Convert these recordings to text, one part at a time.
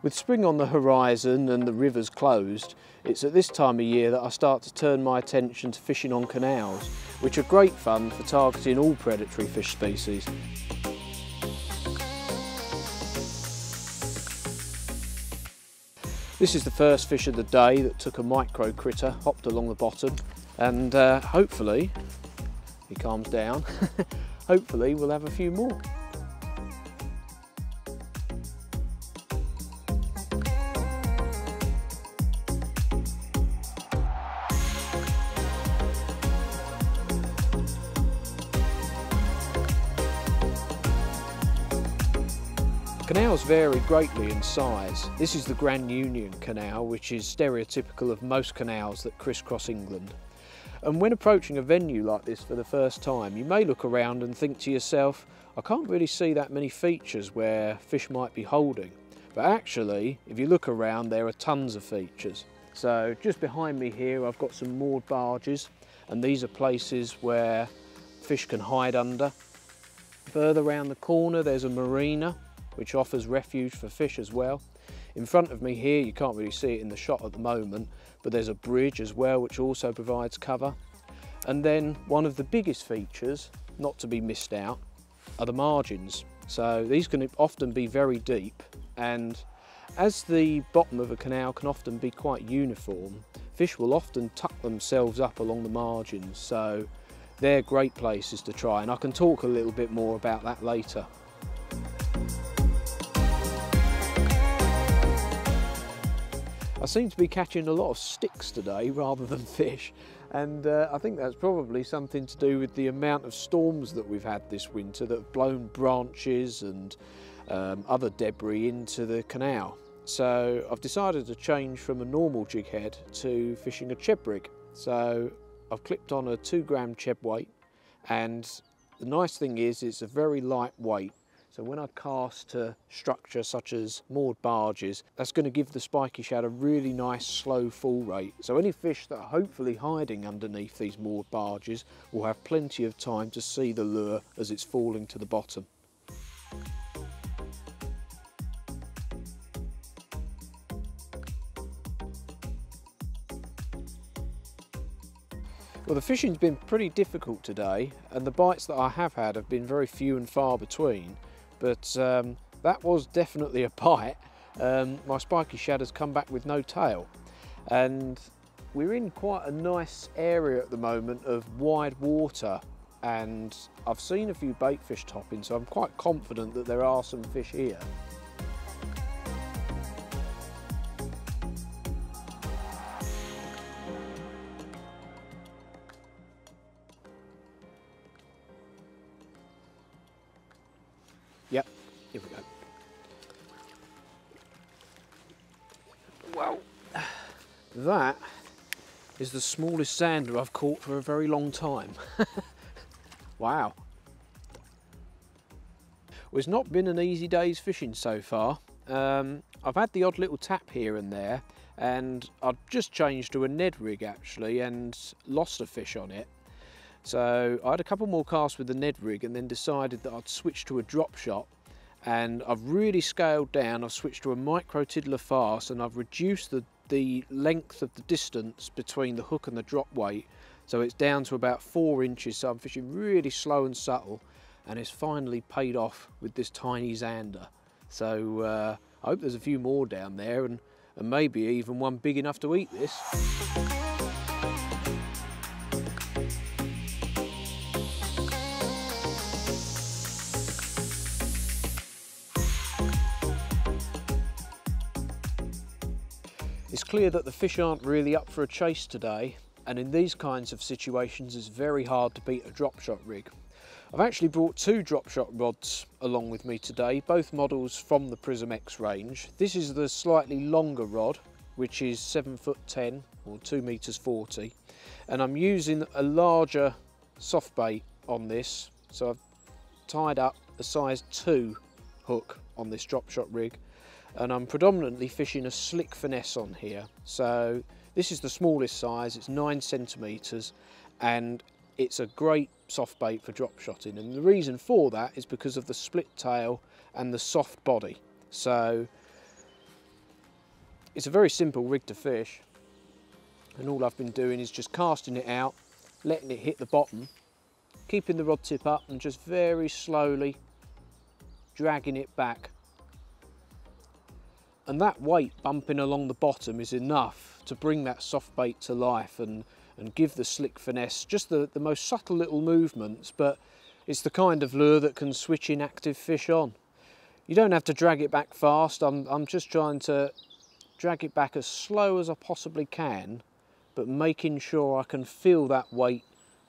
With spring on the horizon and the rivers closed, it's at this time of year that I start to turn my attention to fishing on canals, which are great fun for targeting all predatory fish species. This is the first fish of the day that took a micro critter, hopped along the bottom, and hopefully, he calms down, hopefully we'll have a few more. Canals vary greatly in size. This is the Grand Union Canal, which is stereotypical of most canals that crisscross England. And when approaching a venue like this for the first time, you may look around and think to yourself, I can't really see that many features where fish might be holding. But actually, if you look around, there are tons of features. So just behind me here, I've got some moored barges, and these are places where fish can hide under. Further around the corner, there's a marina, which offers refuge for fish as well. In front of me here, you can't really see it in the shot at the moment, but there's a bridge as well, which also provides cover. And then one of the biggest features, not to be missed out, are the margins. So these can often be very deep, and as the bottom of a canal can often be quite uniform, fish will often tuck themselves up along the margins. So they're great places to try, and I can talk a little bit more about that later. I seem to be catching a lot of sticks today rather than fish, and I think that's probably something to do with the amount of storms that we've had this winter that have blown branches and other debris into the canal. So I've decided to change from a normal jig head to fishing a chub rig. So I've clipped on a 2 gram chub weight, and the nice thing is it's a very light weight. So when I cast to structure such as moored barges, that's going to give the spiky shad a really nice slow fall rate. So any fish that are hopefully hiding underneath these moored barges will have plenty of time to see the lure as it's falling to the bottom. Well, the fishing's been pretty difficult today, and the bites that I have had have been very few and far between. But that was definitely a bite. My spiky shad has come back with no tail, and we're in quite a nice area at the moment of wide water, and I've seen a few baitfish topping, so I'm quite confident that there are some fish here. Yep, here we go. Wow, that is the smallest zander I've caught for a very long time. Wow. Well, it's not been an easy day's fishing so far. I've had the odd little tap here and there, and I've just changed to a Ned rig actually and lost a fish on it. So I had a couple more casts with the Ned rig and then decided that I'd switch to a drop shot, and I've really scaled down. I've switched to a micro tiddler fast, and I've reduced the length of the distance between the hook and the drop weight, so it's down to about 4 inches. So I'm fishing really slow and subtle, and it's finally paid off with this tiny zander. So I hope there's a few more down there, and maybe even one big enough to eat this. It's clear that the fish aren't really up for a chase today, and in these kinds of situations it's very hard to beat a drop shot rig. I've actually brought 2 drop shot rods along with me today, both models from the Prism X range. This is the slightly longer rod, which is 7'10" or 2'40", and I'm using a larger soft bait on this. So I've tied up a size 2 hook on this drop shot rig, and I'm predominantly fishing a slick finesse on here. So this is the smallest size, it's 9 centimetres, and it's a great soft bait for drop shotting, and the reason for that is because of the split tail and the soft body. So It's a very simple rig to fish, and all I've been doing is just casting it out, letting it hit the bottom, keeping the rod tip up and just very slowly dragging it back. And that weight bumping along the bottom is enough to bring that soft bait to life and give the slick finesse, just the most subtle little movements, but it's the kind of lure that can switch inactive fish on. You don't have to drag it back fast. I'm just trying to drag it back as slow as I possibly can, but making sure I can feel that weight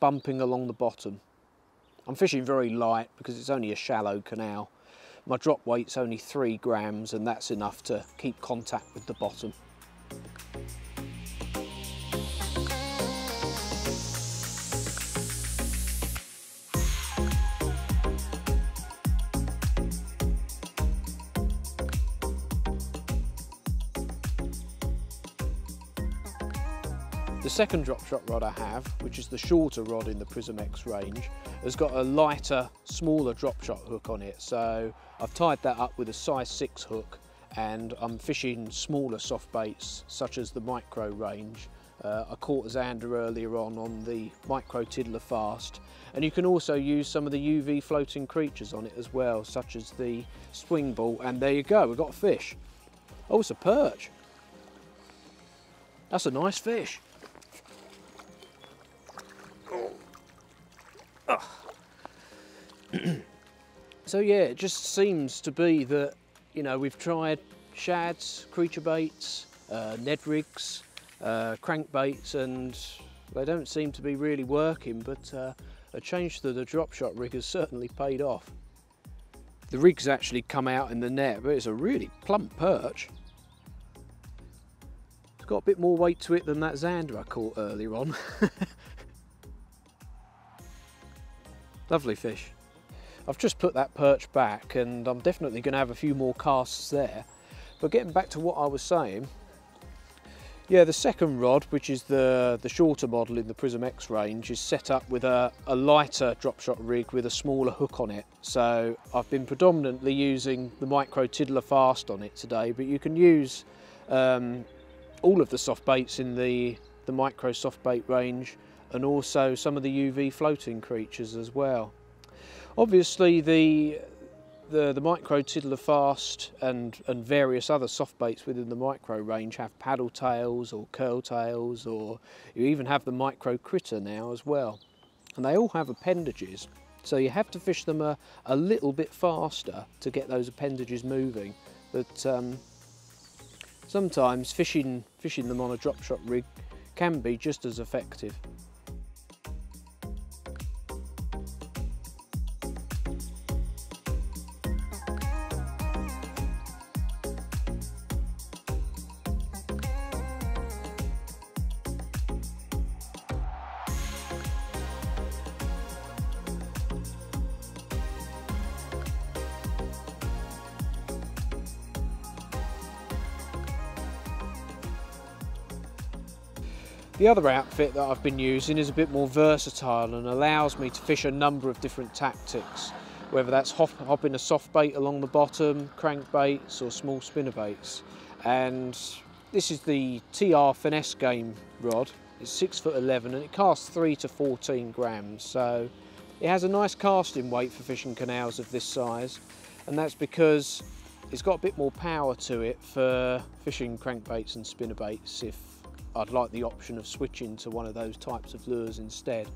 bumping along the bottom. I'm fishing very light because it's only a shallow canal. My drop weight's only 3 grams, and that's enough to keep contact with the bottom. The second drop shot rod I have, which is the shorter rod in the Prism X range, has got a lighter, smaller drop shot hook on it. So I've tied that up with a size 6 hook, and I'm fishing smaller soft baits such as the micro range. I caught a Zander earlier on the micro tiddler fast, and you can also use some of the UV floating creatures on it as well, such as the swing ball, and there you go, we've got a fish. Oh, it's a perch. That's a nice fish. So yeah, it just seems to be that, you know, we've tried shads, creature baits, Ned rigs, crankbaits, and they don't seem to be really working, but a change to the drop shot rig has certainly paid off. The rig's actually come out in the net, but it's a really plump perch. It's got a bit more weight to it than that Zander I caught earlier on. Lovely fish. I've just put that perch back, and I'm definitely going to have a few more casts there. But getting back to what I was saying, yeah, the second rod, which is the shorter model in the Prism X range, is set up with a lighter drop shot rig with a smaller hook on it. So I've been predominantly using the micro tiddler fast on it today, but you can use all of the soft baits in the micro soft bait range, and also some of the UV floating creatures as well. Obviously the micro tiddler fast and various other soft baits within the micro range have paddle tails or curl tails, or you even have the micro critter now as well, and they all have appendages, so you have to fish them a little bit faster to get those appendages moving, but sometimes fishing them on a drop shot rig can be just as effective. The other outfit that I've been using is a bit more versatile and allows me to fish a number of different tactics, whether that's hopping a soft bait along the bottom, crankbaits or small spinnerbaits. And this is the TR Finesse Game rod. It's 6'11" and it casts 3 to 14 grams, so it has a nice casting weight for fishing canals of this size, and that's because it's got a bit more power to it for fishing crankbaits and spinnerbaits if I'd like the option of switching to one of those types of lures instead.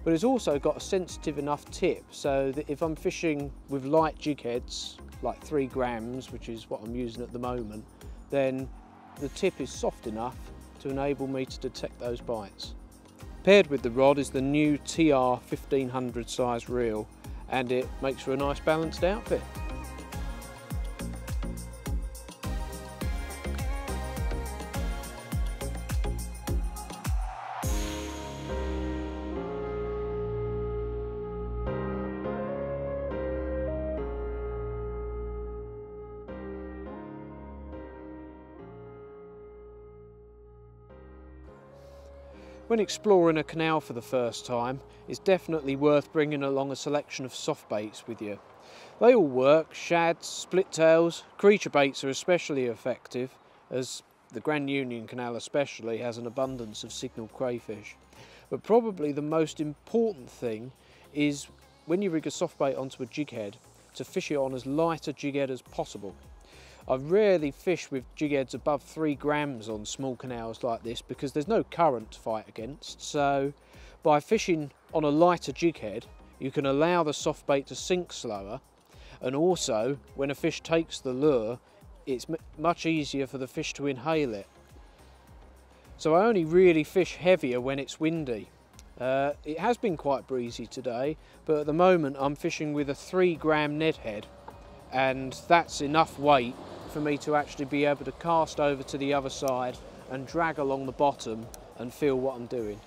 But it's also got a sensitive enough tip so that if I'm fishing with light jig heads, like 3 grams, which is what I'm using at the moment, then the tip is soft enough to enable me to detect those bites. Paired with the rod is the new TR 1500 size reel, and it makes for a nice balanced outfit. When exploring a canal for the first time, it's definitely worth bringing along a selection of soft baits with you. They all work: shads, split tails, creature baits are especially effective, as the Grand Union Canal especially has an abundance of signal crayfish. But probably the most important thing is when you rig a soft bait onto a jig head, to fish it on as light a jig head as possible. I rarely fish with jig heads above 3 grams on small canals like this because there's no current to fight against. So by fishing on a lighter jig head, you can allow the soft bait to sink slower, and also when a fish takes the lure, it's much easier for the fish to inhale it. So I only really fish heavier when it's windy. It has been quite breezy today, but at the moment I'm fishing with a 3 gram Ned head, and that's enough weight for me to actually be able to cast over to the other side and drag along the bottom and feel what I'm doing.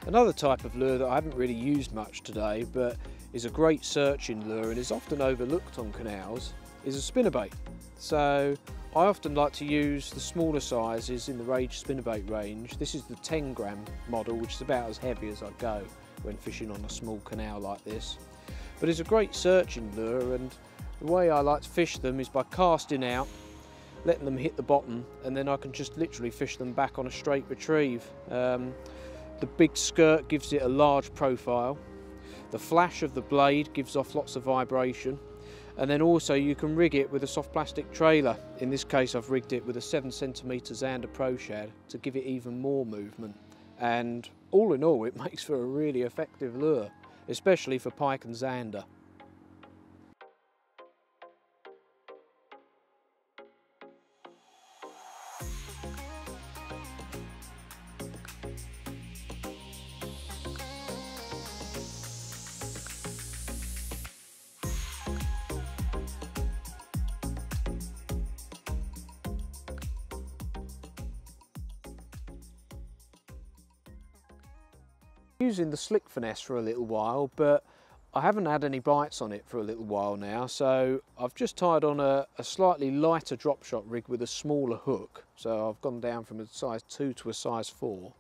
Another type of lure that I haven't really used much today, but is a great searching lure and is often overlooked on canals, is a spinnerbait. So I often like to use the smaller sizes in the Rage spinnerbait range. This is the 10 gram model, which is about as heavy as I go when fishing on a small canal like this. But it's a great searching lure, and the way I like to fish them is by casting out, letting them hit the bottom, and then I can just literally fish them back on a straight retrieve. The big skirt gives it a large profile. The flash of the blade gives off lots of vibration. And then also you can rig it with a soft plastic trailer. In this case I've rigged it with a 7 centimetre Zander Pro Shad to give it even more movement. And all in all it makes for a really effective lure, especially for pike and zander. Using the slick finesse for a little while, but I haven't had any bites on it for a little while now, so I've just tied on a slightly lighter drop shot rig with a smaller hook. So I've gone down from a size 2 to a size 4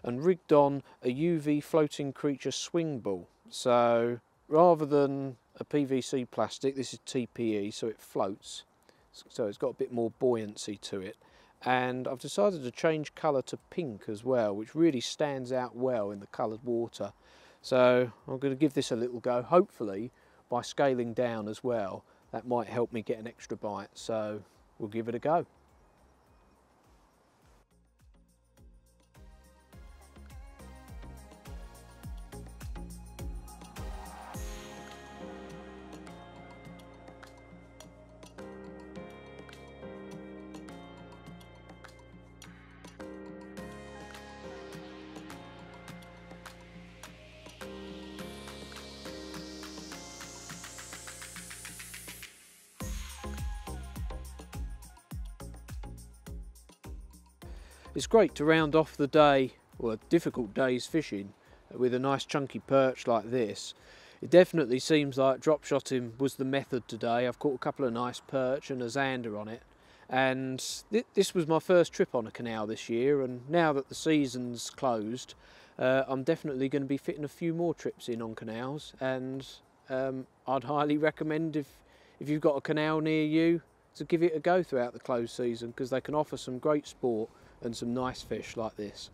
and rigged on a UV floating creature swing ball. So rather than a PVC plastic, this is TPE, so it floats, so it's got a bit more buoyancy to it. And I've decided to change colour to pink as well, which really stands out well in the coloured water. So I'm going to give this a little go, hopefully by scaling down as well. That might help me get an extra bite, so we'll give it a go. It's great to round off the day, or a difficult day's fishing, with a nice chunky perch like this. It definitely seems like drop shotting was the method today. I've caught a couple of nice perch and a zander on it, and this was my first trip on a canal this year, and now that the season's closed, I'm definitely going to be fitting a few more trips in on canals, and I'd highly recommend if you've got a canal near you to give it a go throughout the closed season, because they can offer some great sport and some nice fish like this.